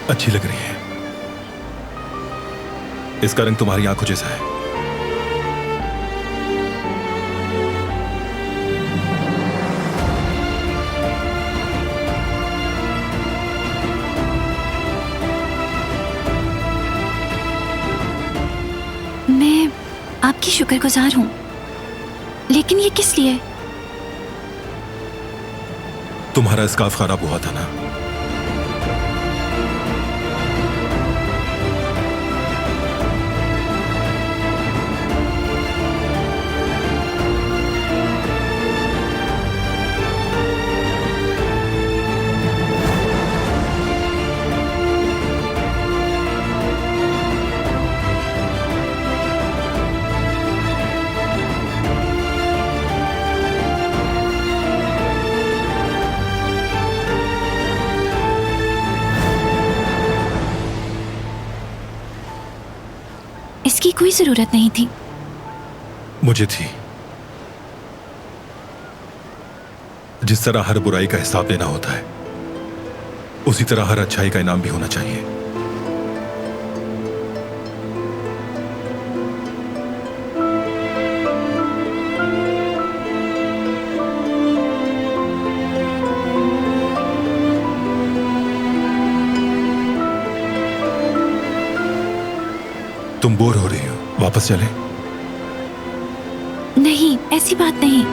अच्छी लग रही है। इसका रंग तुम्हारी आंखों जैसा है। मैं आपकी शुक्रगुजार हूं, लेकिन ये किस लिए? तुम्हारा स्कार्फ खराब हुआ था ना, इसकी कोई जरूरत नहीं थी। मुझे थी। जिस तरह हर बुराई का हिसाब लेना होता है, उसी तरह हर अच्छाई का इनाम भी होना चाहिए। तुम बोर हो रही हो, वापस चलें? नहीं, ऐसी बात नहीं।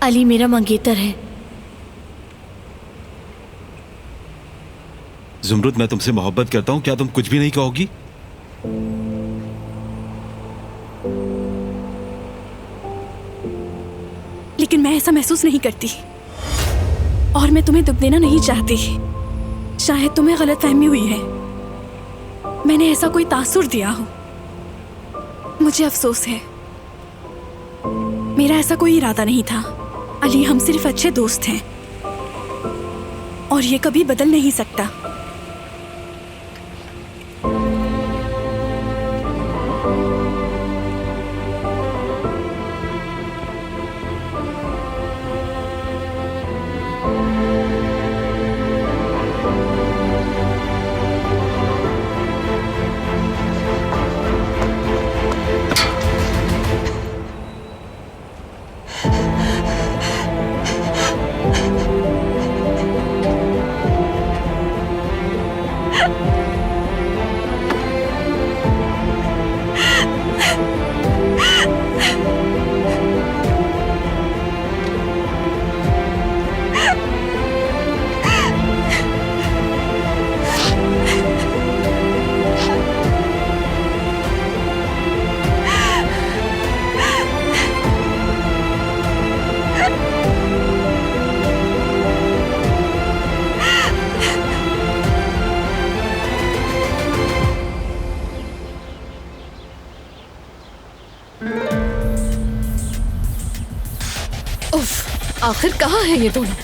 अली मेरा मंगेतर है। जुमरुद, मैं तुमसे मोहब्बत करता हूँ, क्या तुम कुछ भी नहीं कहोगी? लेकिन मैं ऐसा महसूस नहीं करती और मैं तुम्हें दुख देना नहीं चाहती। शायद तुम्हें गलतफहमी हुई है, मैंने ऐसा कोई तासुर दिया हो। मुझे अफसोस है, मेरा ऐसा कोई इरादा नहीं था। अली, हम सिर्फ अच्छे दोस्त हैं और ये कभी बदल नहीं सकता। उफ, आखिर कहाँ है ये दोनों?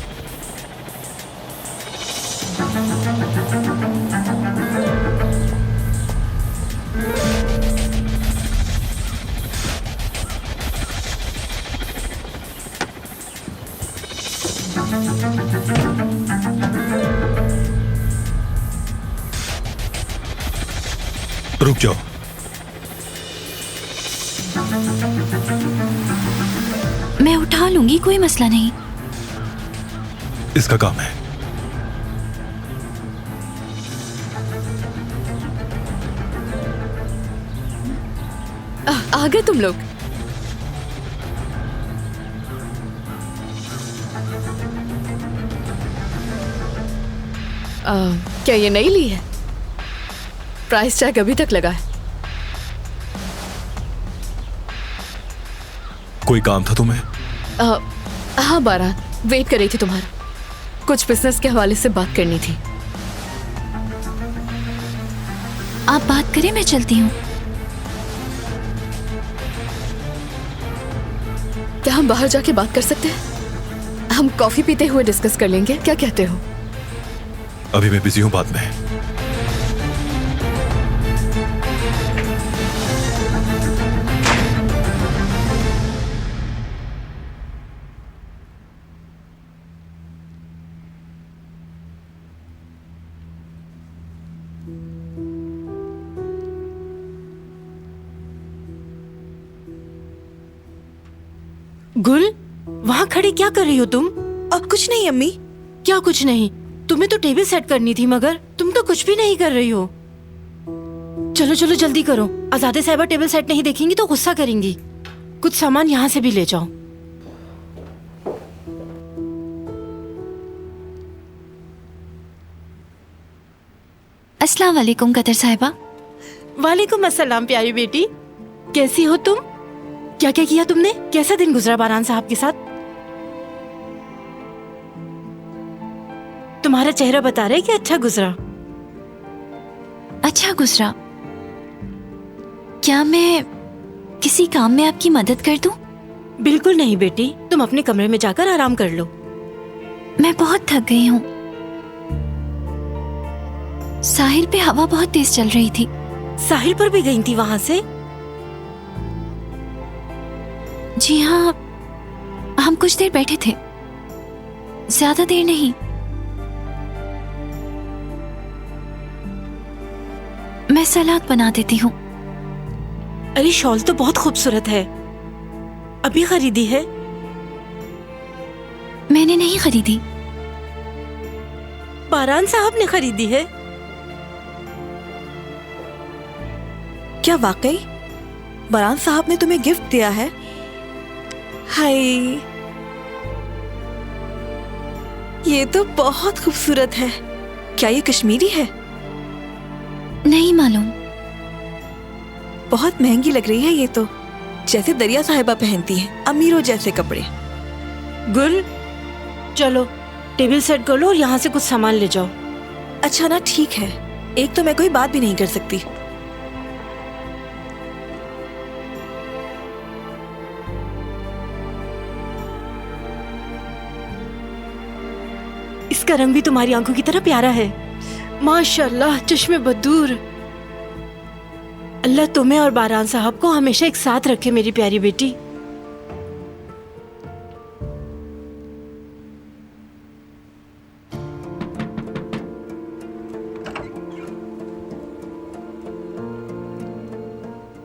रुक जाओ। मैं उठा लूंगी, कोई मसला नहीं। इसका काम है। आ गए तुम लोग? क्या ये नई ली है? प्राइस टैग अभी तक लगा है। कोई काम था तुम्हें? हाँ बारात, वेट कर रही थी तुम्हारा। कुछ बिजनेस के हवाले से बात करनी थी। आप बात करें, मैं चलती हूँ। क्या हम बाहर जाके बात कर सकते हैं? हम कॉफी पीते हुए डिस्कस कर लेंगे, क्या कहते हो? अभी मैं बिजी हूँ, बाद में। गुल, वहाँ खड़ी क्या कर रही हो तुम? अब कुछ नहीं अम्मी। क्या कुछ नहीं? तुम्हें तो टेबल सेट करनी थी, मगर तुम तो कुछ भी नहीं कर रही हो। चलो चलो जल्दी करो, आजादे साहिबा टेबल सेट नहीं देखेंगी तो गुस्सा करेंगी। कुछ सामान यहाँ से भी ले जाओ। अस्सलाम वालेकुम कतर साहिबा। वालेकुम अस्सलाम प्यारी बेटी, कैसी हो तुम? क्या क्या किया तुमने? कैसा दिन गुजरा बारान साहब के साथ? तुम्हारा चेहरा बता रहा है कि अच्छा गुजरा। अच्छा गुजरा। क्या मैं किसी काम में आपकी मदद कर दूं? बिल्कुल नहीं बेटी, तुम अपने कमरे में जाकर आराम कर लो। मैं बहुत थक गई हूँ। साहिल पे हवा बहुत तेज चल रही थी। साहिल पर भी गई थी वहां से? जी हाँ, हम कुछ देर बैठे थे, ज्यादा देर नहीं। मैं सलाद बना देती हूँ। अरे शॉल तो बहुत खूबसूरत है, अभी खरीदी है? मैंने नहीं खरीदी। बारान साहब ने खरीदी है। क्या वाकई बारान साहब ने तुम्हें गिफ्ट दिया है? हाय, ये तो बहुत खूबसूरत है। क्या ये कश्मीरी है? नहीं मालूम। बहुत महंगी लग रही है ये तो, जैसे दरिया साहिबा पहनती है, अमीरों जैसे कपड़े। गुल, चलो टेबल सेट कर लो और यहाँ से कुछ सामान ले जाओ। अच्छा ना, ठीक है। एक तो मैं कोई बात भी नहीं कर सकती। इसका रंग भी तुम्हारी आंखों की तरह प्यारा है। माशाल्लाह, चश्मे बदूर। अल्लाह तुम्हें और बारान साहब को हमेशा एक साथ रखे मेरी प्यारी बेटी।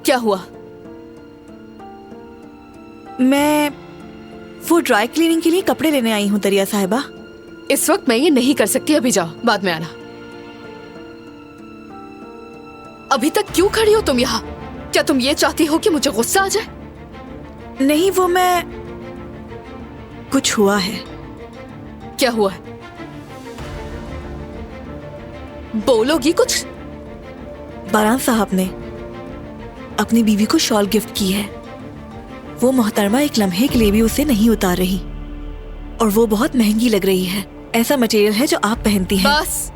क्या हुआ? मैं वो ड्राई क्लीनिंग के लिए कपड़े लेने आई हूँ दरिया साहिबा। इस वक्त मैं ये नहीं कर सकती, अभी जाओ, बाद में आना। अभी तक क्यों खड़ी हो तुम यहाँ? क्या तुम ये चाहती हो कि मुझे गुस्सा आ जाए? नहीं, वो मैं, कुछ हुआ है। क्या हुआ है? बोलोगी कुछ? बारान साहब ने अपनी बीवी को शॉल गिफ्ट की है। वो मोहतरमा एक लम्हे के लिए भी उसे नहीं उतार रही, और वो बहुत महंगी लग रही है। ऐसा मटेरियल है जो आप पहनती हैं। बस,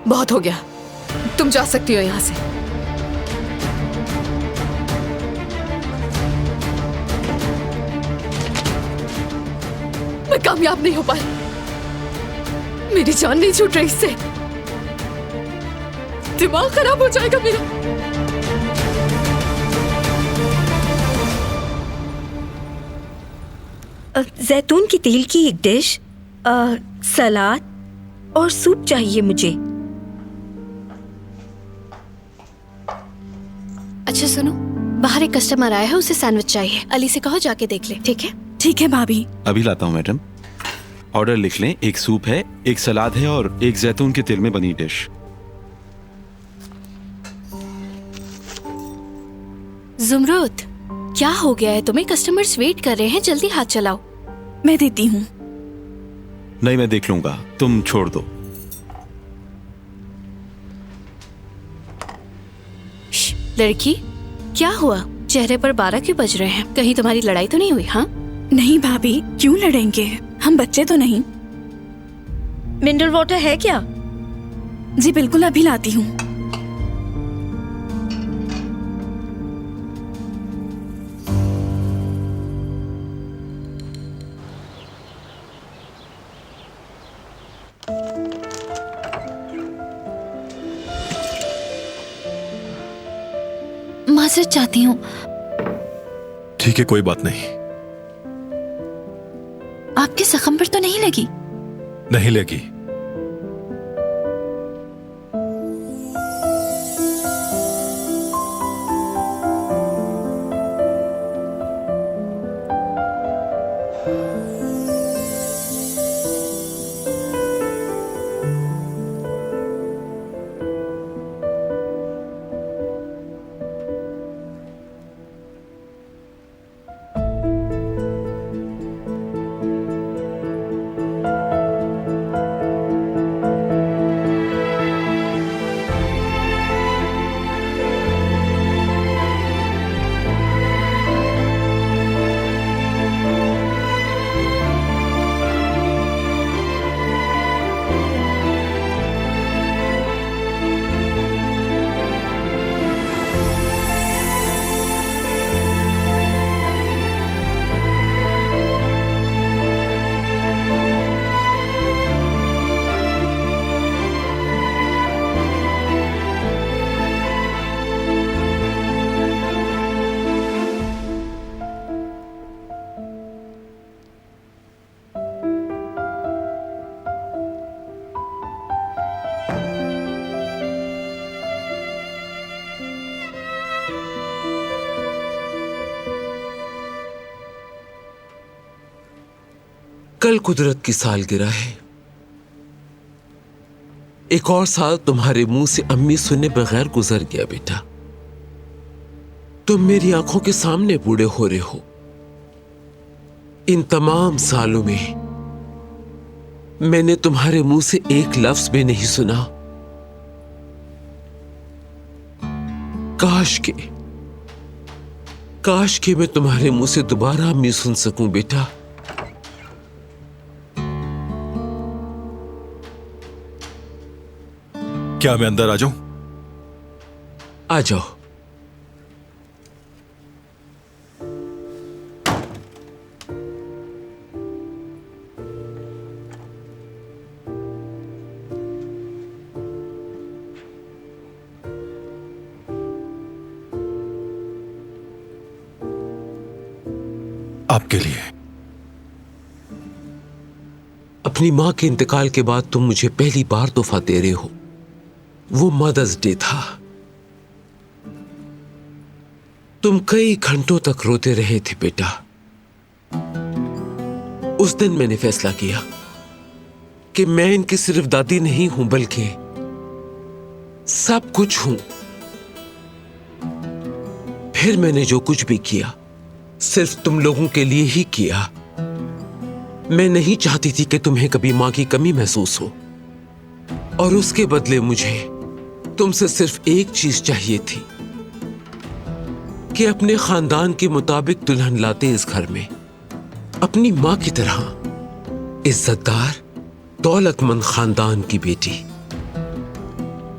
बहुत हो गया। तुम जा सकती हो यहाँ से। मैं कामयाब नहीं हो पाई। मेरी जान नहीं छूट रही इससे। दिमाग खराब हो जाएगा मेरा। जैतून की तेल की एक डिश, सलाद और सूप चाहिए मुझे। अच्छा सुनो, बाहर एक कस्टमर आया है, उसे सैंडविच चाहिए। अली से कहो जाके देख ले, ठीक है? ठीक है भाभी। अभी लाता हूँ मैडम। ऑर्डर लिख लें। एक सूप है, एक सलाद है और एक जैतून के तेल में बनी डिश। जुमरुद, क्या हो गया है तुम्हें? कस्टमर्स वेट कर रहे हैं, जल्दी हाथ चलाओ। मैं देती हूँ। नहीं, मैं देख लूंगा, तुम छोड़ दो। लड़की, क्या हुआ? चेहरे पर 12 क्यों बज रहे हैं? कहीं तुम्हारी लड़ाई तो नहीं हुई? हाँ नहीं भाभी, क्यों लड़ेंगे? हम बच्चे तो नहीं। मिनरल वाटर है क्या? जी बिल्कुल, अभी लाती हूँ। माजरत चाहती हूँ। ठीक है, कोई बात नहीं। आपके जख्म पर तो नहीं लगी? नहीं लगी। कल कुदरत की सालगिरह है। एक और साल तुम्हारे मुंह से अम्मी सुने बगैर गुजर गया बेटा। तुम मेरी आंखों के सामने बूढ़े हो रहे हो। इन तमाम सालों में मैंने तुम्हारे मुंह से एक लफ्ज भी नहीं सुना। काश के मैं तुम्हारे मुंह से दोबारा अम्मी सुन सकूं बेटा। क्या मैं अंदर आ जाऊं? आ जाओ। आपके लिए। अपनी मां के इंतकाल के बाद तुम मुझे पहली बार तोहफा दे रहे हो। वो मदर्स डे था। तुम कई घंटों तक रोते रहे थे बेटा। उस दिन मैंने फैसला किया कि मैं इनकी सिर्फ दादी नहीं हूं बल्कि सब कुछ हूं। फिर मैंने जो कुछ भी किया सिर्फ तुम लोगों के लिए ही किया। मैं नहीं चाहती थी कि तुम्हें कभी मां की कमी महसूस हो, और उसके बदले मुझे तुमसे सिर्फ एक चीज चाहिए थी कि अपने खानदान के मुताबिक दुल्हन लाते इस घर में, अपनी मां की तरह इज्जतदार दौलतमंद खानदान की बेटी,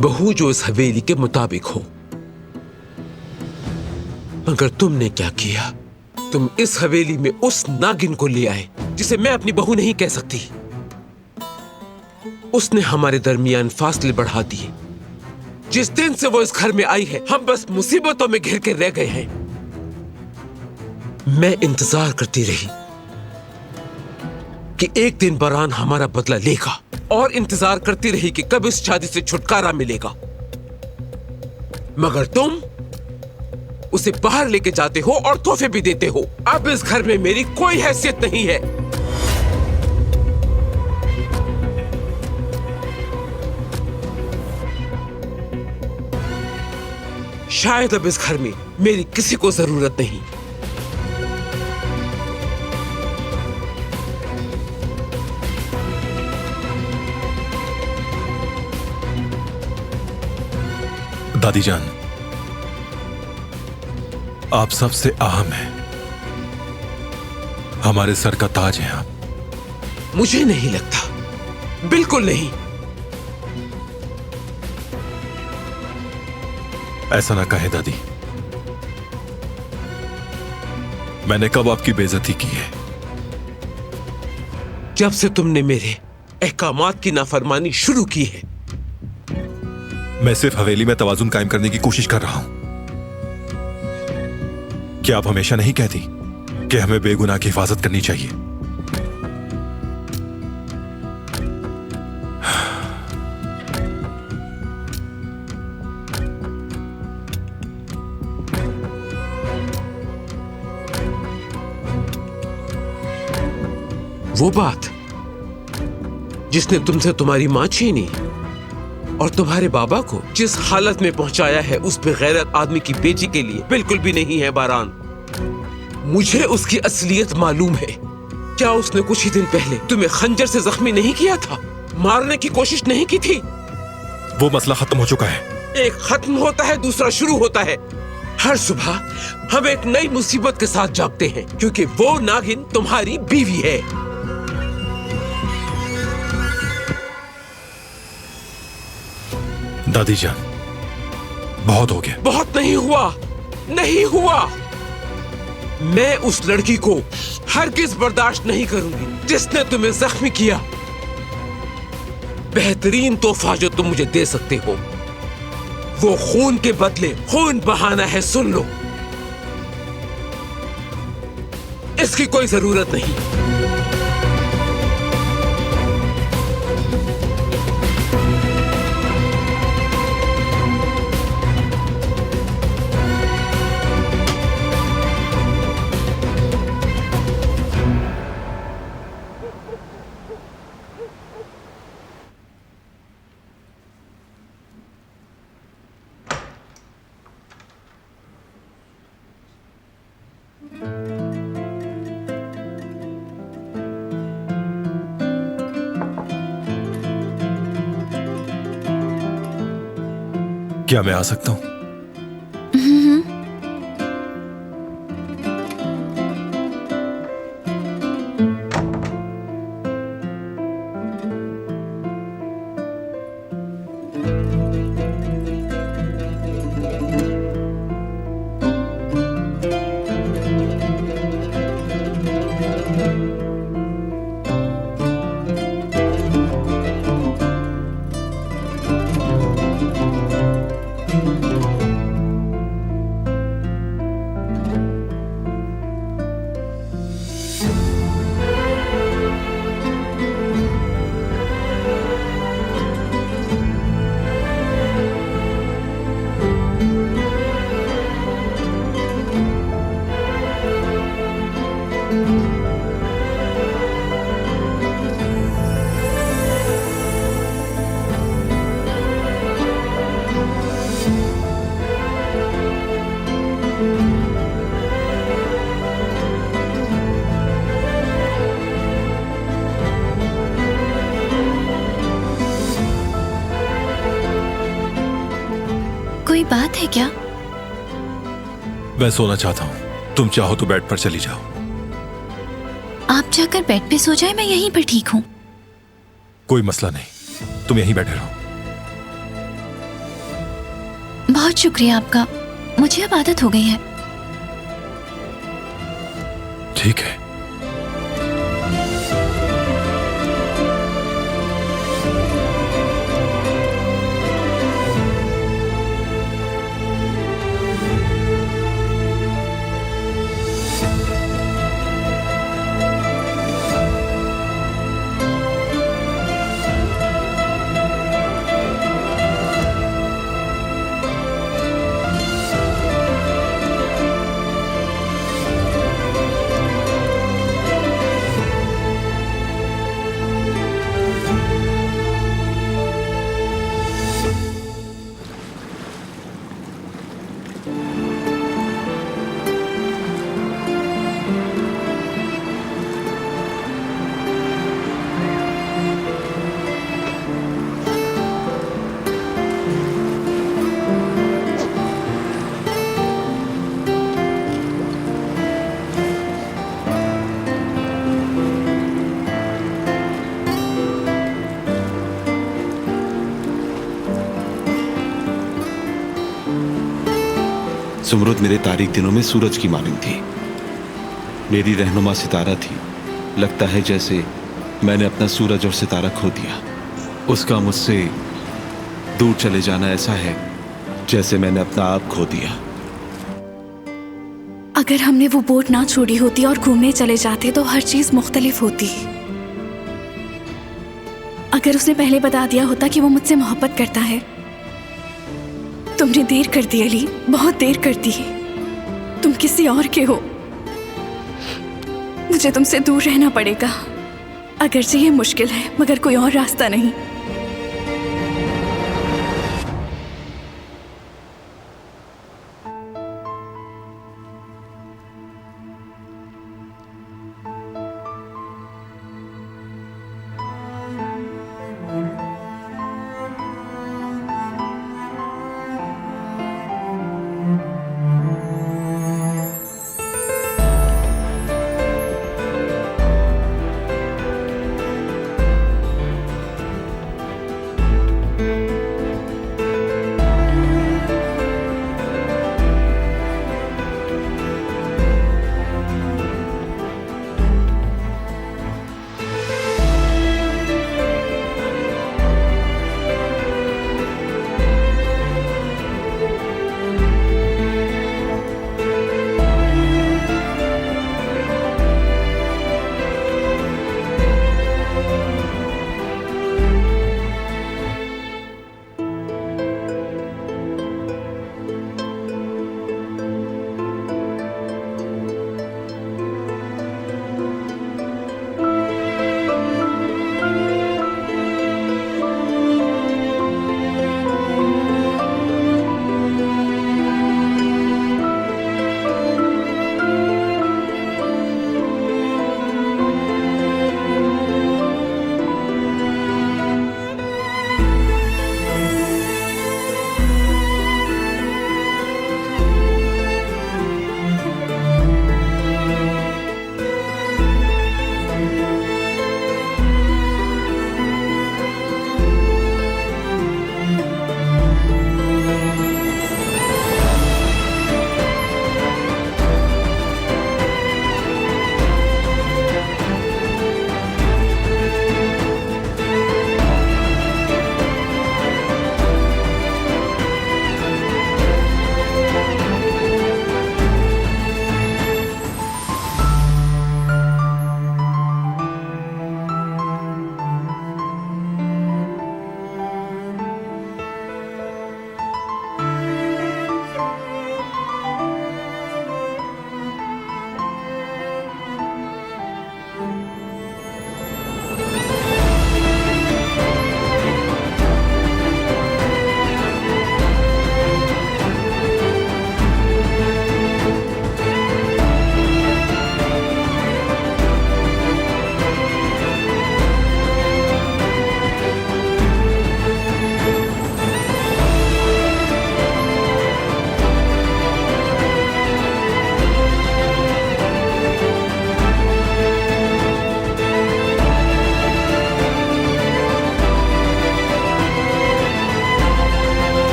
बहू जो इस हवेली के मुताबिक हो। मगर तुमने क्या किया? तुम इस हवेली में उस नागिन को ले आए जिसे मैं अपनी बहू नहीं कह सकती। उसने हमारे दरमियान फासले बढ़ा दिए। जिस दिन से वो इस घर में आई है हम बस मुसीबतों में घिर के रह गए हैं। मैं इंतजार करती रही कि एक दिन बरान हमारा बदला लेगा, और इंतजार करती रही कि कब इस शादी से छुटकारा मिलेगा। मगर तुम उसे बाहर लेके जाते हो और तोहफे भी देते हो। अब इस घर में मेरी कोई हैसियत नहीं है। शायद अब इस घर में मेरी किसी को जरूरत नहीं। दादी जान, आप सबसे अहम हैं। हमारे सर का ताज हैं आप। मुझे नहीं लगता, बिल्कुल नहीं। ऐसा ना कहें दादी। मैंने कब आपकी बेइज्जती की है? जब से तुमने मेरे अहकामात की नाफरमानी शुरू की है। मैं सिर्फ हवेली में तवाजुन कायम करने की कोशिश कर रहा हूं। क्या आप हमेशा नहीं कहती कि हमें बेगुनाह की हिफाजत करनी चाहिए? वो बात जिसने तुमसे तुम्हारी मां छीनी और तुम्हारे बाबा को जिस हालत में पहुंचाया है, उस बेगैरत आदमी की बेटी के लिए बिल्कुल भी नहीं है बारान। मुझे उसकी असलियत मालूम है। क्या उसने कुछ ही दिन पहले तुम्हें खंजर से जख्मी नहीं किया था? मारने की कोशिश नहीं की थी? वो मसला खत्म हो चुका है। एक खत्म होता है, दूसरा शुरू होता है। हर सुबह हम एक नई मुसीबत के साथ जागते हैं, क्योंकि वो नागिन तुम्हारी बीवी है। दादी जान, बहुत हो गया। बहुत नहीं हुआ, नहीं हुआ। मैं उस लड़की को हरगिज बर्दाश्त नहीं करूंगी जिसने तुम्हें जख्मी किया। बेहतरीन तोहफा जो तुम मुझे दे सकते हो वो खून के बदले खून बहाना है। सुन लो, इसकी कोई जरूरत नहीं। क्या मैं आ सकता हूं? कोई बात है क्या? मैं सोना चाहता हूं। तुम चाहो तो बेड पर चली जाओ। आप जाकर बेड पे सो जाए, मैं यहीं पर ठीक हूँ। कोई मसला नहीं, तुम यहीं बैठे रहो। बहुत शुक्रिया आपका, मुझे अब आदत हो गई है। ठीक है। सुमरुद मेरे तारीख दिनों में सूरज की मानिंद थी, मेरी रहनुमा सितारा थी। लगता है जैसे मैंने अपना सूरज और सितारा खो दिया। उसका मुझसे दूर चले जाना ऐसा है जैसे मैंने अपना आप खो दिया। अगर हमने वो बोट ना छोड़ी होती और घूमने चले जाते तो हर चीज मुख्तलिफ होती। अगर उसने पहले बता दिया होता कि वो मुझसे मोहब्बत करता है। तुमने देर कर दी अली, बहुत देर कर दी। तुम किसी और के हो। मुझे तुमसे दूर रहना पड़ेगा। अगरचे ये मुश्किल है, मगर कोई और रास्ता नहीं।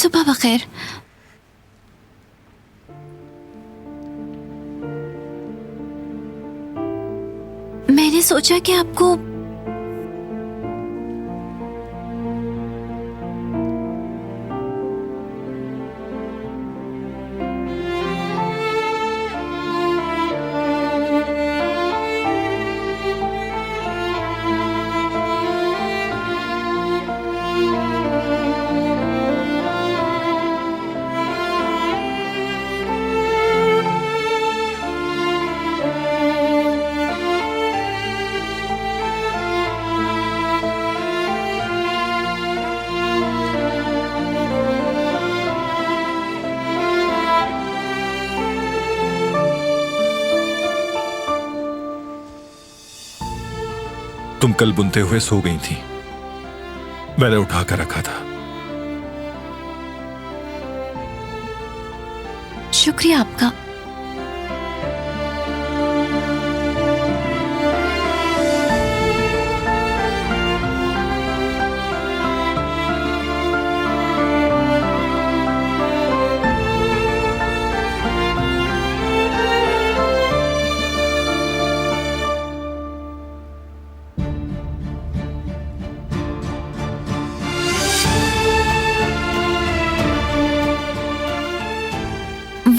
सुबह बखैर। मैंने सोचा कि आपको तुम कल बुनते हुए सो गई थी, मैंने उठाकर रखा था। शुक्रिया आपका।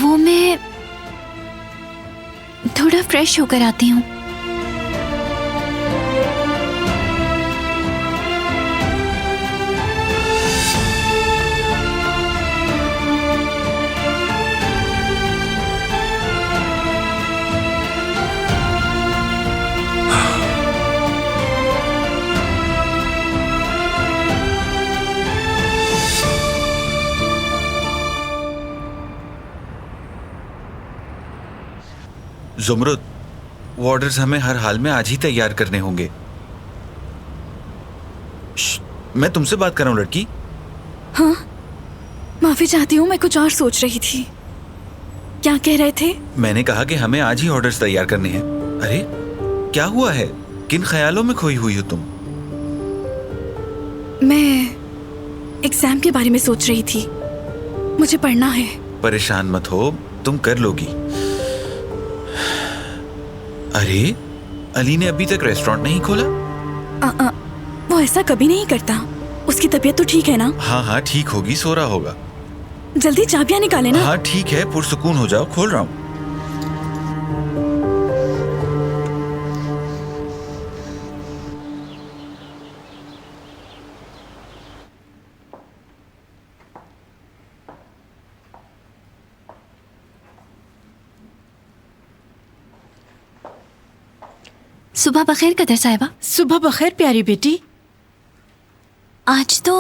वो मैं थोड़ा फ्रेश होकर आती हूँ। जुमरुद, वो ऑर्डर्स हमें हर हाल में आज ही तैयार करने होंगे। मैं तुमसे बात कर रहा हूँ लड़की। हाँ, माफी चाहती हूँ, मैं कुछ और सोच रही थी। क्या कह रहे थे? मैंने कहा कि हमें आज ही ऑर्डर्स तैयार करने हैं। अरे क्या हुआ है, किन ख्यालों में खोई हुई हो तुम? मैं एग्जाम के बारे में सोच रही थी, मुझे पढ़ना है। परेशान मत हो, तुम कर लोगी। अरे अली ने अभी तक रेस्टोरेंट नहीं खोला? वो ऐसा कभी नहीं करता। उसकी तबीयत तो ठीक है ना? हाँ हाँ ठीक होगी, सो रहा होगा। जल्दी चाबियां निकाले ना। हाँ ठीक है, पुरसुकून हो जाओ, खोल रहा हूँ। सुबह बखैर कदर साहिबा। सुबह बखैर प्यारी बेटी। आज तो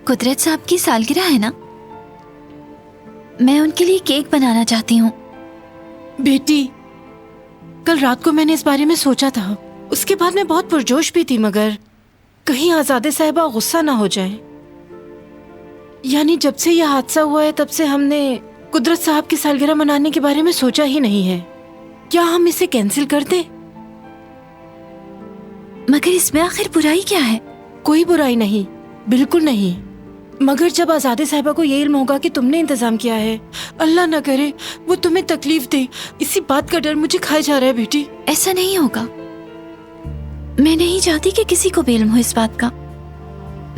कुदरत साहब की सालगिरह है ना, मैं उनके लिए केक बनाना चाहती हूँ। बेटी, कल रात को मैंने इस बारे में सोचा था, उसके बाद मैं बहुत पुरजोश भी थी, मगर कहीं आजादे साहिबा गुस्सा ना हो जाए। यानी जब से यह हादसा हुआ है तब से हमने कुदरत साहब की सालगिरह मनाने के बारे में सोचा ही नहीं है। क्या हम इसे कैंसिल कर दें? मगर इसमें आखिर बुराई क्या है? कोई बुराई नहीं, बिल्कुल नहीं। मगर जब आजादे साहिबा को ये इल्म होगा कि तुमने इंतजाम किया है, अल्लाह ना करे वो तुम्हें तकलीफ दे, इसी बात का डर मुझे खाए जा रहा है बेटी। ऐसा नहीं होगा। मैं नहीं चाहती कि किसी को भी इल्म हो इस बात का।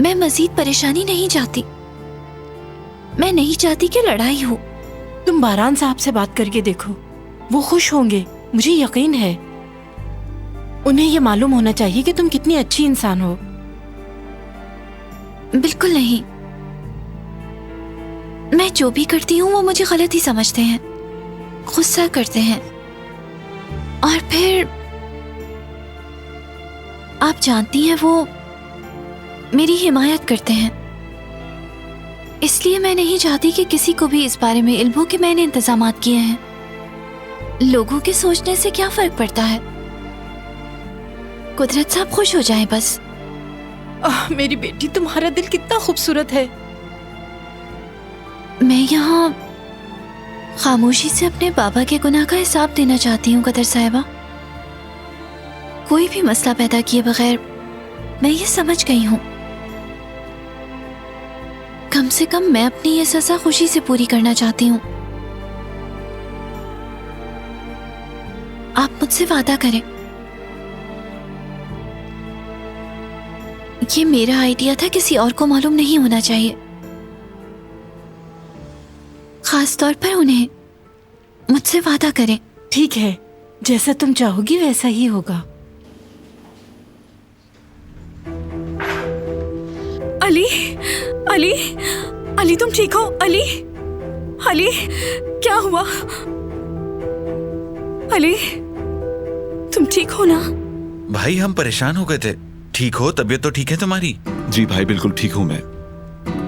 मैं मजीद परेशानी नहीं चाहती। मैं नहीं चाहती कि लड़ाई हो। तुम बारान साहब से बात करके देखो, वो खुश होंगे, मुझे यकीन है। उन्हें यह मालूम होना चाहिए कि तुम कितनी अच्छी इंसान हो। बिल्कुल नहीं। मैं जो भी करती हूँ वो मुझे गलत ही समझते हैं, गुस्सा करते हैं, और फिर आप जानती हैं वो मेरी हिमायत करते हैं। इसलिए मैं नहीं चाहती कि किसी को भी इस बारे में इल्म हो कि मैंने इंतजामात किए हैं। लोगों के सोचने से क्या फर्क पड़ता है? कुदरत साहब खुश हो जाएं बस। मेरी बेटी, तुम्हारा दिल कितना खूबसूरत है। मैं यहाँ खामोशी से अपने बाबा के गुनाह का हिसाब देना चाहती हूँ कदर साहिबा। कोई भी मसला पैदा किए बगैर मैं ये समझ गई हूँ से कम मैं अपनी ये सजा खुशी से पूरी करना चाहती हूँ। आप मुझसे वादा करें। ये मेरा आइडिया था, किसी और को मालूम नहीं होना चाहिए, खास तौर पर उन्हें। मुझसे वादा करें। ठीक है, जैसा तुम चाहोगी वैसा ही होगा। अली, अली, अली तुम ठीक हो? अली, अली, क्या हुआ? अली, तुम ठीक हो ना? भाई हम परेशान हो गए थे। ठीक हो? तबीयत तो ठीक है तुम्हारी? जी भाई, बिल्कुल ठीक हूं मैं।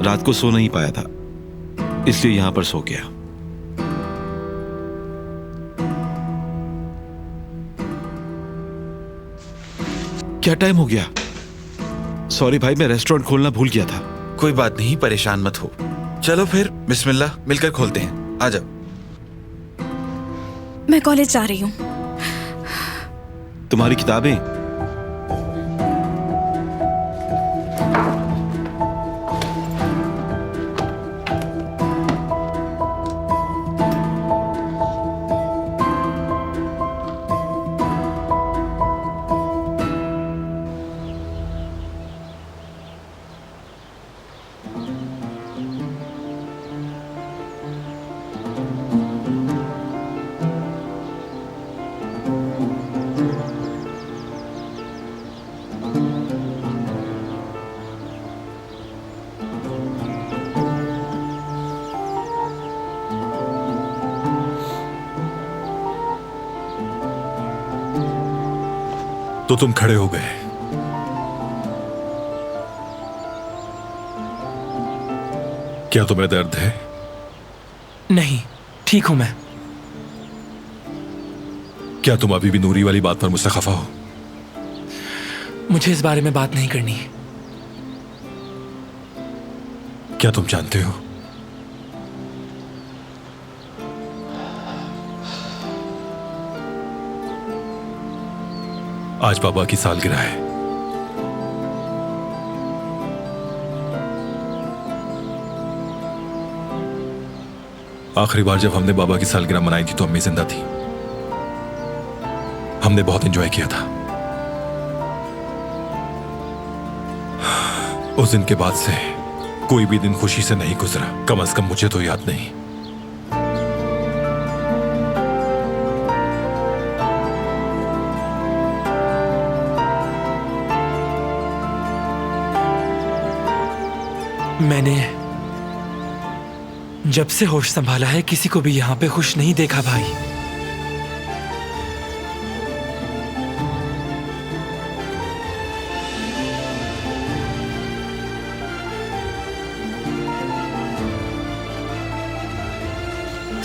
रात को सो नहीं पाया था, इसलिए यहां पर सो गया। क्या टाइम हो गया? सॉरी भाई, मैं रेस्टोरेंट खोलना भूल गया था। कोई बात नहीं, परेशान मत हो। चलो फिर बिस्मिल्लाह, मिलकर खोलते हैं। आ जाओ। मैं कॉलेज जा रही हूँ। तुम्हारी किताबें? तो तुम खड़े हो गए। क्या तुम्हें दर्द है? नहीं, ठीक हूं मैं। क्या तुम अभी भी नूरी वाली बात पर मुझसे खफा हो? मुझे इस बारे में बात नहीं करनी। क्या तुम जानते हो आज बाबा की सालगिरह है। आखिरी बार जब हमने बाबा की सालगिरह मनाई थी तो अम्मी जिंदा थी। हमने बहुत एंजॉय किया था। उस दिन के बाद से कोई भी दिन खुशी से नहीं गुजरा, कम से कम मुझे तो याद नहीं। मैंने जब से होश संभाला है किसी को भी यहां पे खुश नहीं देखा भाई।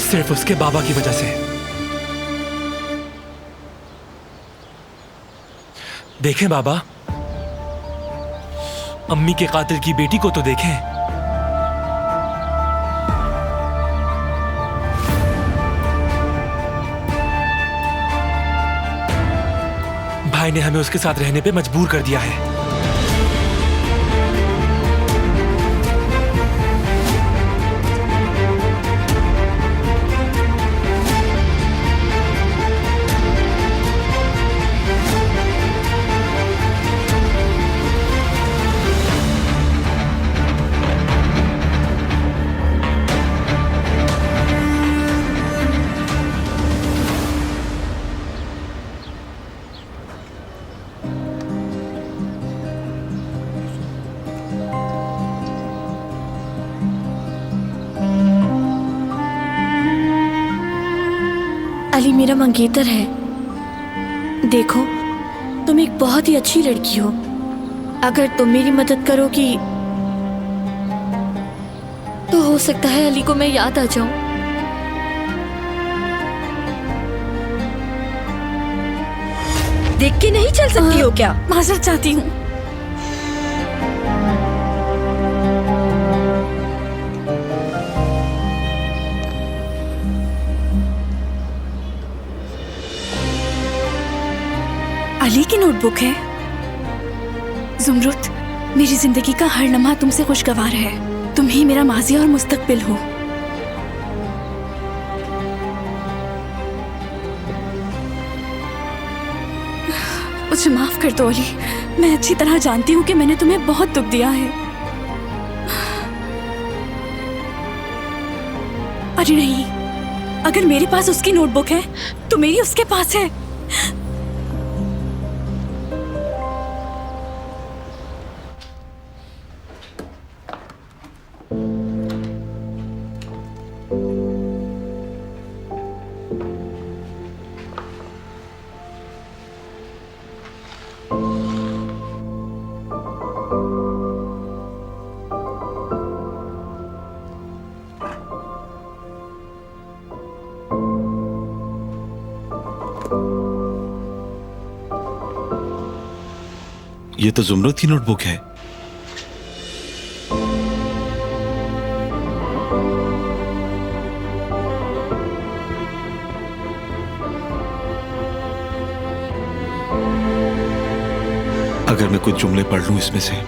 सिर्फ उसके बाबा की वजह से। देखें बाबा, अम्मी के कातिल की बेटी को तो देखें। भाई ने हमें उसके साथ रहने पे मजबूर कर दिया है। अली मेरा मंगेतर है। देखो, तुम एक बहुत ही अच्छी लड़की हो। अगर तुम मेरी मदद करोगी तो हो सकता है अली को मैं याद आ जाऊं। देख के नहीं चल सकती हो क्या? माजरत चाहती हूँ। अली की नोटबुक है। जुमरुत, मेरी जिंदगी का हर लम्हा तुमसे खुशगवार है। तुम ही मेरा माजी और मुस्तकबिल हो। मुझे माफ कर दो अली, मैं अच्छी तरह जानती हूँ कि मैंने तुम्हें बहुत दुख दिया है। अरे नहीं, अगर मेरे पास उसकी नोटबुक है तो मेरी उसके पास है। ये तो जुमरत की नोटबुक है। अगर मैं कुछ जुमले पढ़ लूं इसमें से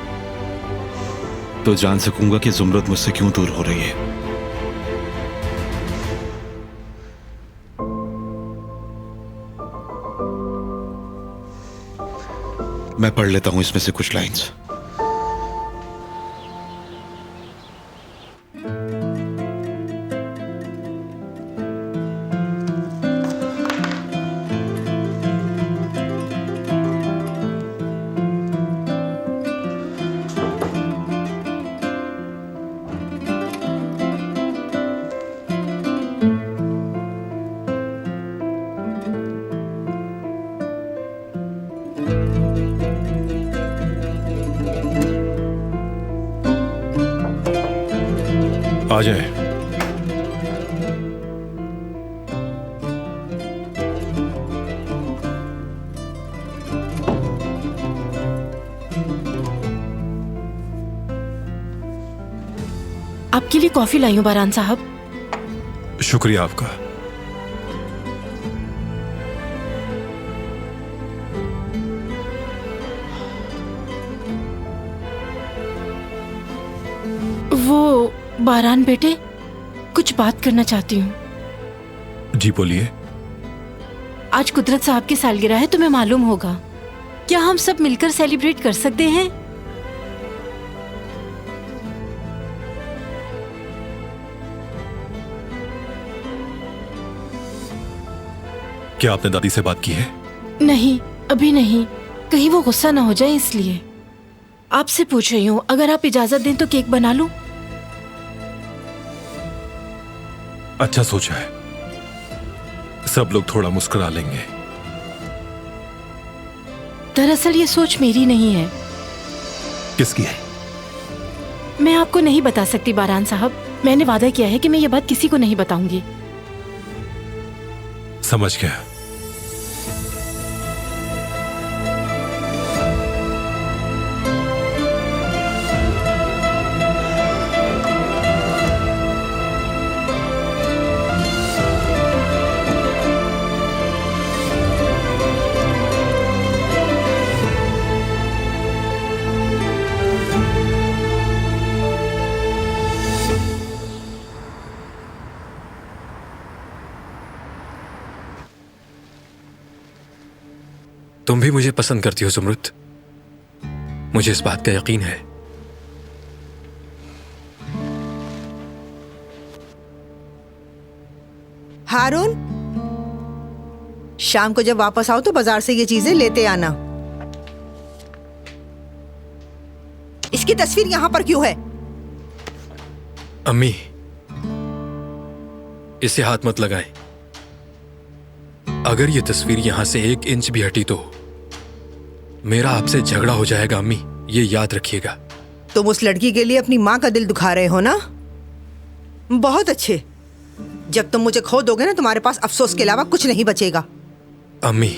तो जान सकूंगा कि जुमरत मुझसे क्यों दूर हो रही है। मैं पढ़ लेता हूं इसमें से कुछ लाइंस। आ जाए। आपके लिए कॉफी लाई हूं बारान साहब। शुक्रिया आपका। वो बारान बेटे, कुछ बात करना चाहती हूँ। जी बोलिए। आज कुदरत साहब की सालगिरह है, तुम्हें मालूम होगा। क्या हम सब मिलकर सेलिब्रेट कर सकते हैं? क्या आपने दादी से बात की है? नहीं, अभी नहीं। कहीं वो गुस्सा ना हो जाए इसलिए आपसे पूछ रही हूँ। अगर आप इजाजत दें तो केक बना लूं? अच्छा सोचा है, सब लोग थोड़ा मुस्कुरा लेंगे। दरअसल ये सोच मेरी नहीं है। किसकी है? मैं आपको नहीं बता सकती बारान साहब। मैंने वादा किया है कि मैं ये बात किसी को नहीं बताऊंगी। समझ गया। तुम भी मुझे पसंद करती हो जुमरुत, मुझे इस बात का यकीन है। हारून, शाम को जब वापस आओ तो बाजार से ये चीजें लेते आना। इसकी तस्वीर यहाँ पर क्यों है? अम्मी, इसे हाथ मत लगाएं। अगर ये तस्वीर यहां से 1 इंच भी हटी तो मेरा आपसे झगड़ा हो जाएगा अम्मी, ये याद रखिएगा। तुम उस लड़की के लिए अपनी माँ का दिल दुखा रहे हो ना? बहुत अच्छे। जब तुम मुझे खो दोगे ना, तुम्हारे पास अफसोस के अलावा कुछ नहीं बचेगा। अम्मी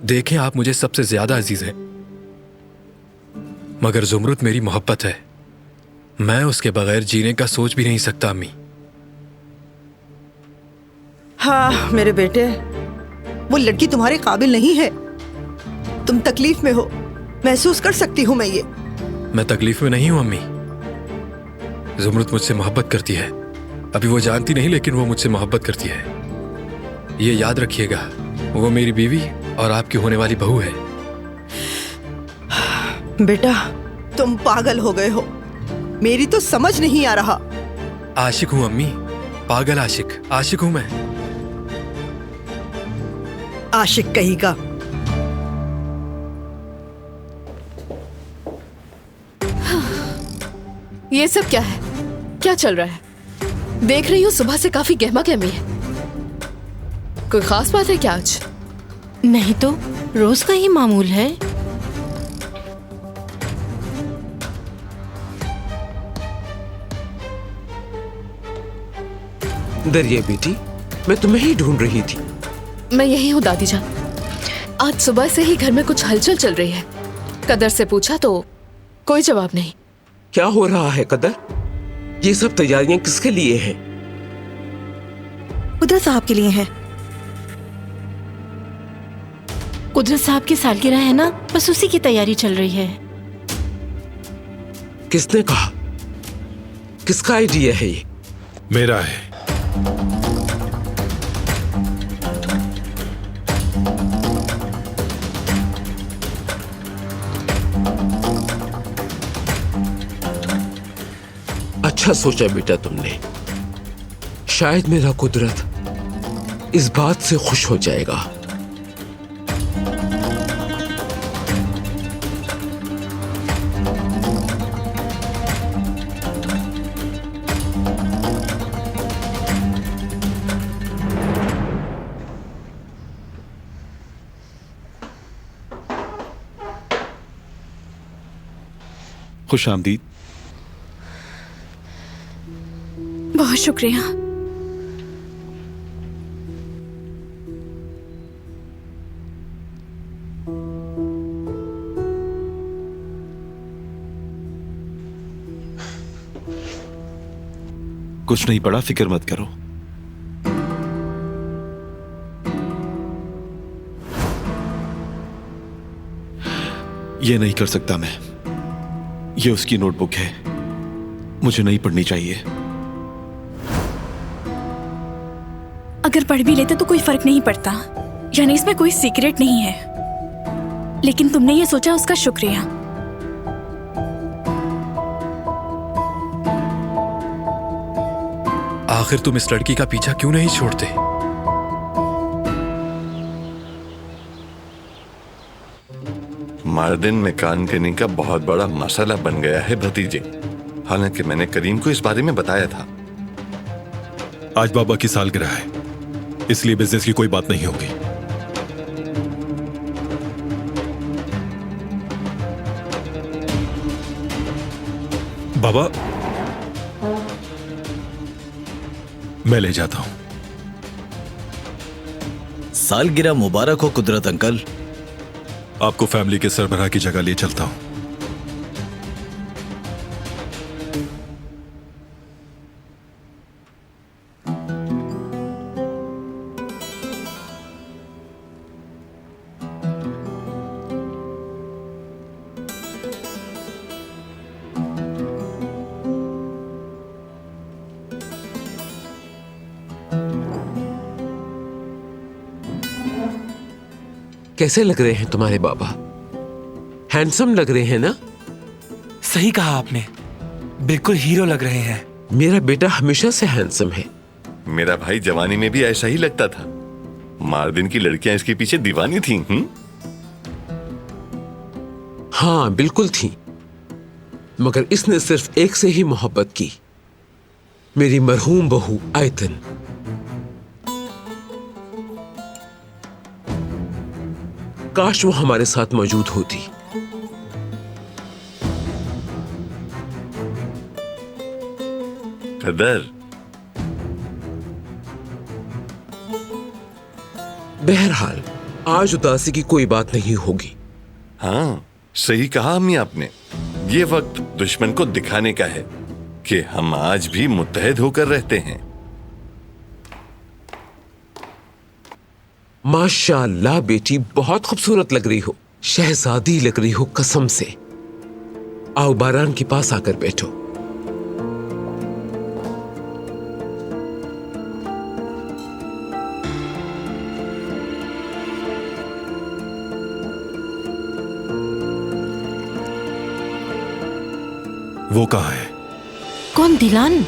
देखें, आप मुझे सबसे ज्यादा अजीज हैं, मगर जुमरुत मेरी मोहब्बत है। मैं उसके बगैर जीने का सोच भी नहीं सकता अम्मी। हाँ मेरे बेटे, वो लड़की तुम्हारे काबिल नहीं है। तुम तकलीफ में हो, महसूस कर सकती हूं मैं ये। मैं तकलीफ में नहीं हूं अम्मी, जुमरुद मुझसे मोहब्बत करती है। अभी वो जानती नहीं, लेकिन वो मुझसे मोहब्बत करती है। ये याद रखिएगा, वो मेरी बीवी और आपकी होने वाली बहू है। बेटा, तुम पागल हो गए हो। मेरी तो समझ नहीं आ रहा। आशिक हूँ अम्मी, पागल आशिक। आशिक हूँ मैं। आशिक कहीं का। ये सब क्या है? क्या चल रहा है? देख रही हूँ सुबह से काफी गहमा गहमी है। कोई खास बात है क्या आज? नहीं तो रोज का ही मामूल है। दरिया बेटी, मैं तुम्हें ही ढूंढ रही थी। मैं यही हूँ दादी जान। आज सुबह से ही घर में कुछ हलचल चल रही है। कदर से पूछा तो कोई जवाब नहीं। क्या हो रहा है कदर? ये सब तैयारियां किसके लिए हैं? कुदरत साहब के लिए हैं। कुदरत साहब की सालगिरह है ना, बस उसी की तैयारी चल रही है। किसने कहा? किसका आइडिया है ये? मेरा है। अच्छा सोचा बेटा तुमने। शायद मेरा कुदरत इस बात से खुश हो जाएगा। खुश आमदीद। बहुत शुक्रिया। कुछ नहीं पड़ा, फिक्र मत करो। ये नहीं कर सकता मैं। ये उसकी नोटबुक है, मुझे नहीं पढ़नी चाहिए। अगर पढ़ भी लेते तो कोई फर्क नहीं पड़ता, यानी इसमें कोई सीक्रेट नहीं है। लेकिन तुमने ये सोचा, उसका शुक्रिया। आखिर तुम इस लड़की का पीछा क्यों नहीं छोड़ते? मार्दिन मैकेनिक का बहुत बड़ा मसला बन गया है भतीजे। हालांकि मैंने करीम को इस बारे में बताया था। आज बाबा की सालगिरह है, इसलिए बिजनेस की कोई बात नहीं होगी। बाबा, मैं ले जाता हूं। सालगिरह मुबारक हो कुदरत अंकल। आपको फैमिली के सरबराह की जगह ले चलता हूं। कैसे लग रहे हैं तुम्हारे बाबा? हैंडसम लग रहे हैं ना? सही कहा आपने, बिल्कुल हीरो लग रहे हैं। मेरा बेटा हमेशा से हैंडसम है। मेरा भाई जवानी में भी ऐसा ही लगता था। मार्दिन की लड़कियां इसके पीछे दीवानी थीं। हाँ बिल्कुल थी, मगर इसने सिर्फ एक से ही मोहब्बत की, मेरी मरहूम बहू आयतन। काश वो हमारे साथ मौजूद होती। कदर, बहरहाल आज उदासी की कोई बात नहीं होगी। हाँ सही कहा अम्मी आपने। ये वक्त दुश्मन को दिखाने का है कि हम आज भी मुत्तहद होकर रहते हैं। माशाअल्लाह बेटी, बहुत खूबसूरत लग रही हो, शहजादी लग रही हो कसम से। आओ बारान के पास आकर बैठो। वो कहाँ है? कौन? दिलान?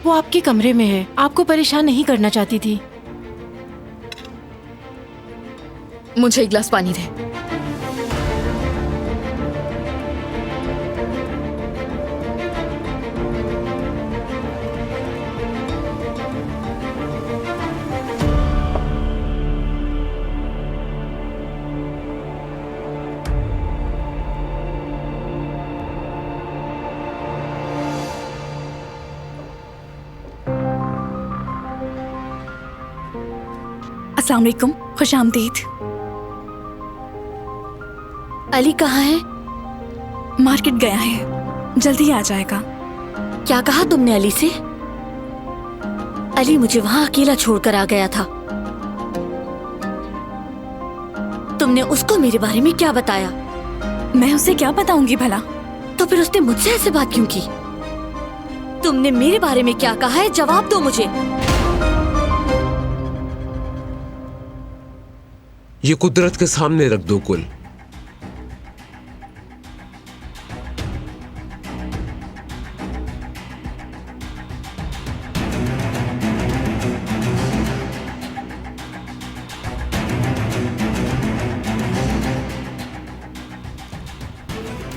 वो आपके कमरे में है, आपको परेशान नहीं करना चाहती थी। मुझे एक गिलास पानी दे। अस्सलाम वालेकुम, खुश आमदीद। अली कहाँ है? मार्केट गया है, जल्दी आ जाएगा। क्या कहा तुमने अली से? अली मुझे वहां अकेला छोड़कर आ गया था। तुमने उसको मेरे बारे में क्या बताया? मैं उसे क्या बताऊंगी भला? तो फिर उसने मुझसे ऐसे बात क्यों की? तुमने मेरे बारे में क्या कहा है, जवाब दो मुझे। ये कुदरत के सामने रख दो कुल।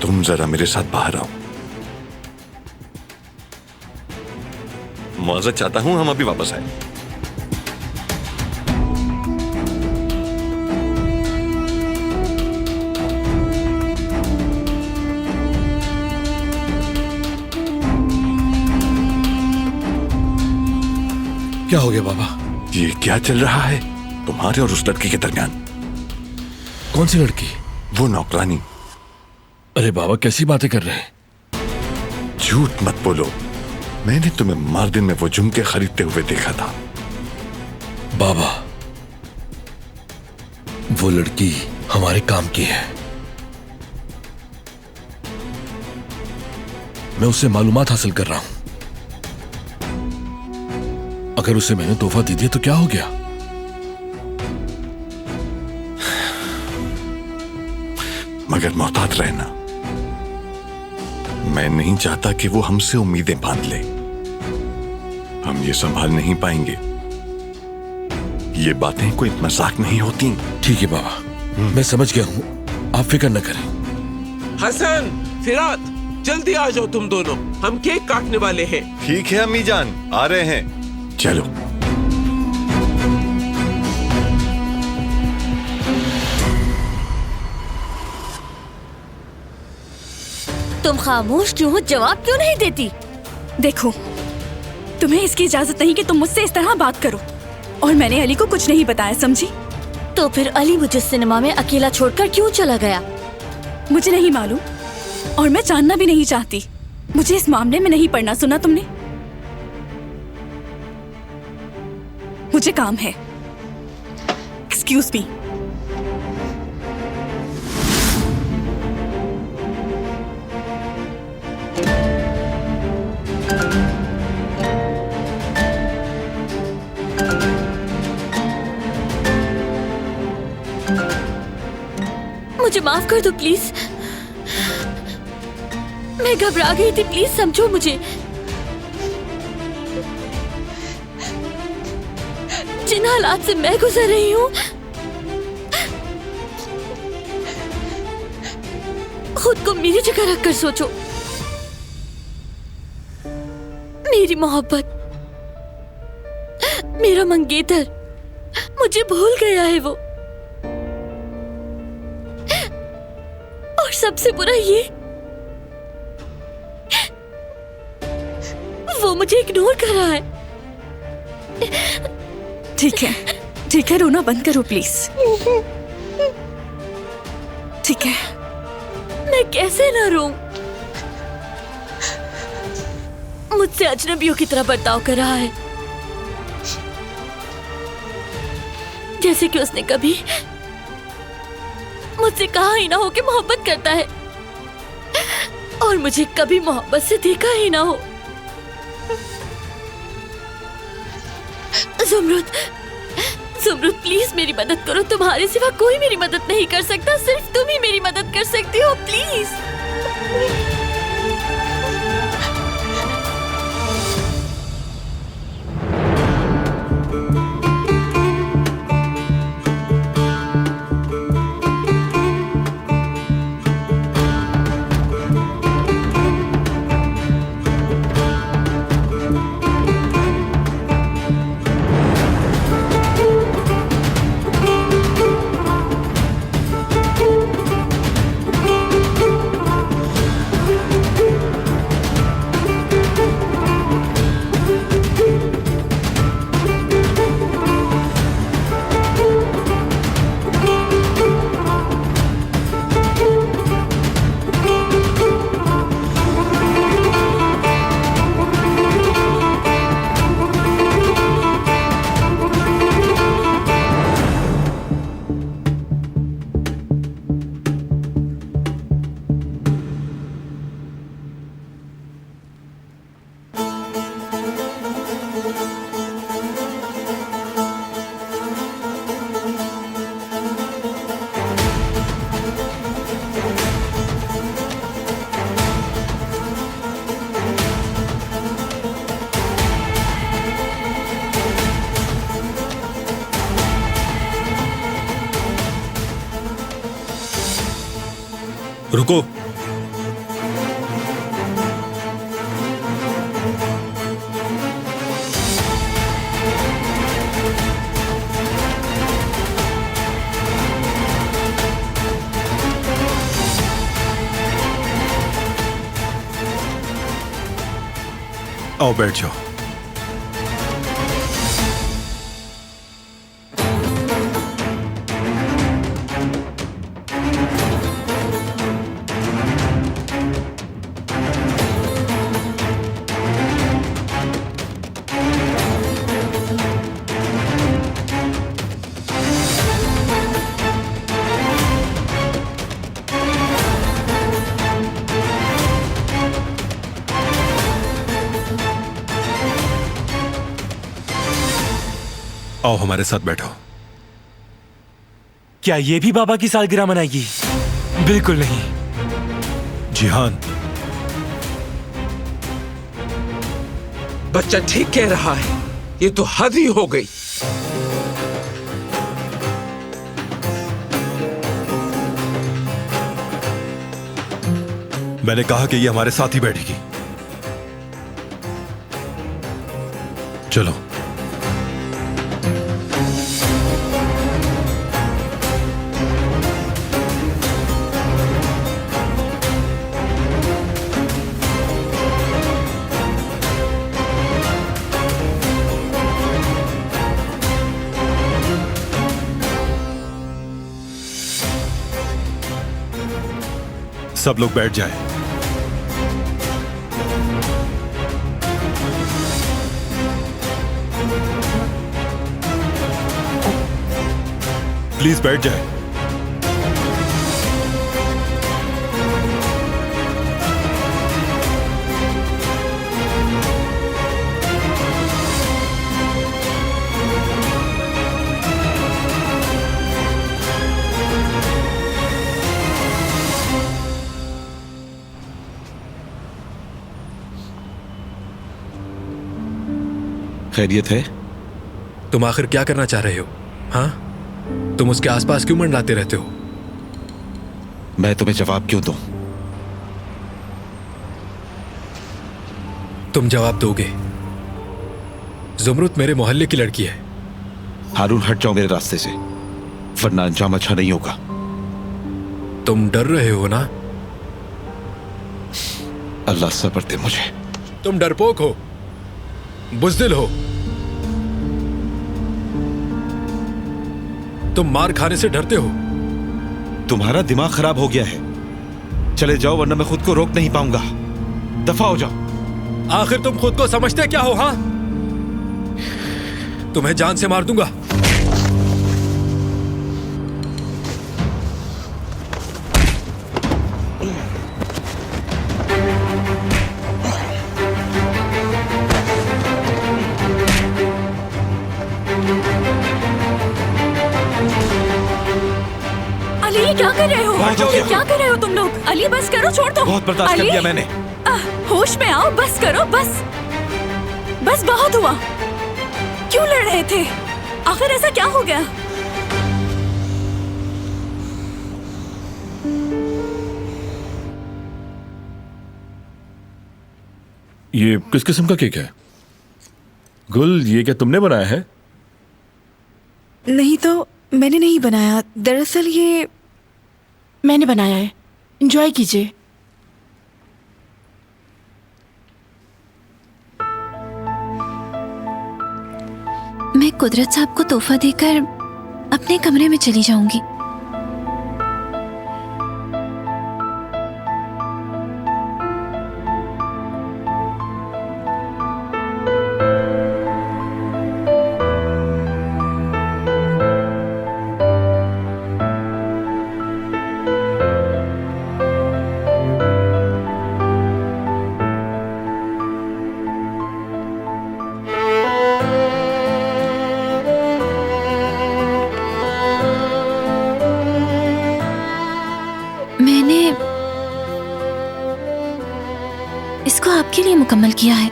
तुम जरा मेरे साथ बाहर आओ। मुआवजा चाहता हूं हम अभी वापस आए। क्या हो गया बाबा? ये क्या चल रहा है तुम्हारे और उस लड़की के दरमियान? कौन सी लड़की? वो नौकरानी। अरे बाबा, कैसी बातें कर रहे हैं? झूठ मत बोलो, मैंने तुम्हें मार्दिन में वो झुमके खरीदते हुए देखा था। बाबा, वो लड़की हमारे काम की है। मैं उससे मालूमात हासिल कर रहा हूं। अगर उसे मैंने तोहफा दे दिया तो क्या हो गया? मगर मोहतात रहना, मैं नहीं चाहता कि वो हमसे उम्मीदें बांध ले। हम ये संभाल नहीं पाएंगे। ये बातें कोई मजाक नहीं होती। ठीक है बाबा, मैं समझ गया हूं, आप फिक्र न करें। हसन, फिरात, जल्दी आ जाओ तुम दोनों, हम केक काटने वाले हैं। ठीक है अम्मी जान, आ रहे हैं। चलो। तुम खामोश क्यों हो? जवाब क्यों नहीं देती? देखो, तुम्हें इसकी इजाजत नहीं कि तुम मुझसे इस तरह बात करो, और मैंने अली को कुछ नहीं बताया, समझी? तो फिर अली मुझे सिनेमा में अकेला छोड़कर क्यों चला गया? मुझे नहीं मालूम, और मैं जानना भी नहीं चाहती। मुझे इस मामले में नहीं पड़ना, सुना तुमने? मुझे काम है। Excuse me. मुझे माफ कर दो प्लीज। मैं घबरा गई थी, प्लीज समझो मुझे। जिन हालात से मैं गुजर रही हूँ, खुद को मेरी जगह रखकर सोचो। मेरी मोहब्बत, मेरा मंगेतर मुझे भूल गया है वो। और सबसे बुरा ये, वो मुझे इग्नोर कर रहा है। ठीक है, रोना बंद करो प्लीज। ठीक है। मैं कैसे ना रोऊं? मुझसे अजनबियों की तरह बर्ताव कर रहा है, जैसे कि उसने कभी मुझसे कहा ही ना हो कि मोहब्बत करता है, और मुझे कभी मोहब्बत से देखा ही ना हो। ज़ुमरुद प्लीज मेरी मदद करो। तुम्हारे सिवा कोई मेरी मदद नहीं कर सकता, सिर्फ तुम ही मेरी मदद कर सकती हो, प्लीज। रुको। आओ बैठ जाओ। आओ हमारे साथ बैठो। क्या ये भी बाबा की सालगिरह मनाएगी? बिल्कुल नहीं। जिहान, बच्चा ठीक कह रहा है, ये तो हद ही हो गई। मैंने कहा कि ये हमारे साथ ही बैठेगी। चलो। सब लोग बैठ जाएं। प्लीज बैठ जाएं। खैरियत है? तुम आखिर क्या करना चाह रहे हो? हाँ, तुम उसके आसपास क्यों मंडराते रहते हो? मैं तुम्हें जवाब क्यों दूं? तुम जवाब दोगे। जुमरुत मेरे मोहल्ले की लड़की है। हारून, हट जाओ मेरे रास्ते से, वरना अंजाम अच्छा नहीं होगा। तुम डर रहे हो ना? अल्लाह सब्र दे मुझे। तुम डरपोक हो, बुज़दिल हो। तुम मार खाने से डरते हो। तुम्हारा दिमाग खराब हो गया है। चले जाओ वरना मैं खुद को रोक नहीं पाऊंगा। दफा हो जाओ। आखिर तुम खुद को समझते क्या हो? हाँ, तुम्हें जान से मार दूंगा। अली, क्या कर रहे हो? क्या कर रहे हो तुम लोग? अली, बस करो, छोड़ दो। बहुत बर्दाश्त कर लिया मैंने। होश में आओ, बस करो, बस बस बहुत हुआ। क्यों लड़ रहे थे? आखिर ऐसा क्या हो गया? ये किस किस्म का केक है? गुल, ये क्या तुमने बनाया है? नहीं तो मैंने नहीं बनाया, दरअसल ये मैंने बनाया है। एंजॉय कीजिए। मैं कुदरत साहब को तोहफा देकर अपने कमरे में चली जाऊंगी। के लिए मुकम्मल किया है।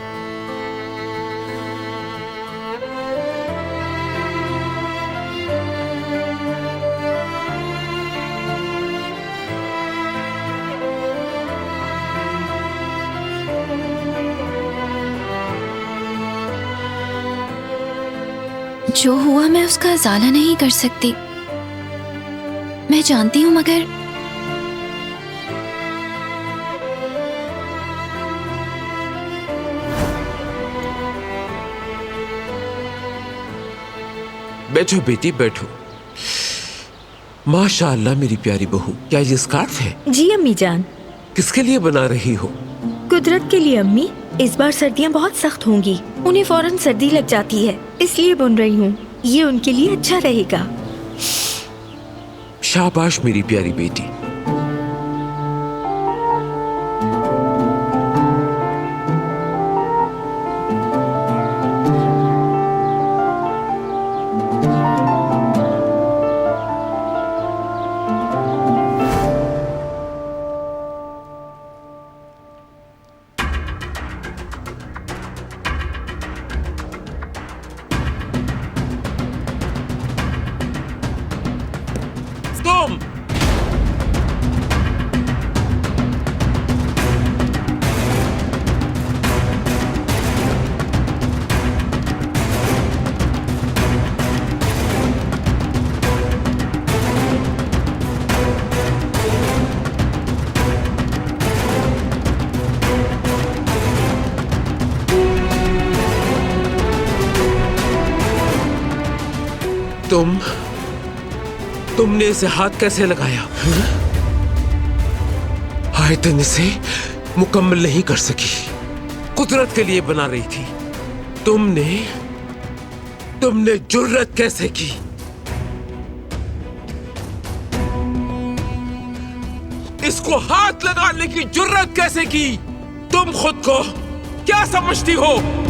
जो हुआ मैं उसका इजाला नहीं कर सकती, मैं जानती हूं, मगर बैठो बेटी बैठो। माशाअल्लाह मेरी प्यारी बहू, क्या ये स्कार्फ है? जी अम्मी जान। किसके लिए बना रही हो? कुदरत के लिए अम्मी। इस बार सर्दियाँ बहुत सख्त होंगी, उन्हें फौरन सर्दी लग जाती है, इसलिए बुन रही हूँ। ये उनके लिए अच्छा रहेगा। शाबाश मेरी प्यारी बेटी। तुम तुमने इसे हाथ कैसे लगाया? आयतन इसे मुकम्मल नहीं कर सकी, कुदरत के लिए बना रही थी। तुमने जुर्रत कैसे की? इसको हाथ लगाने की जुर्रत कैसे की? तुम खुद को क्या समझती हो?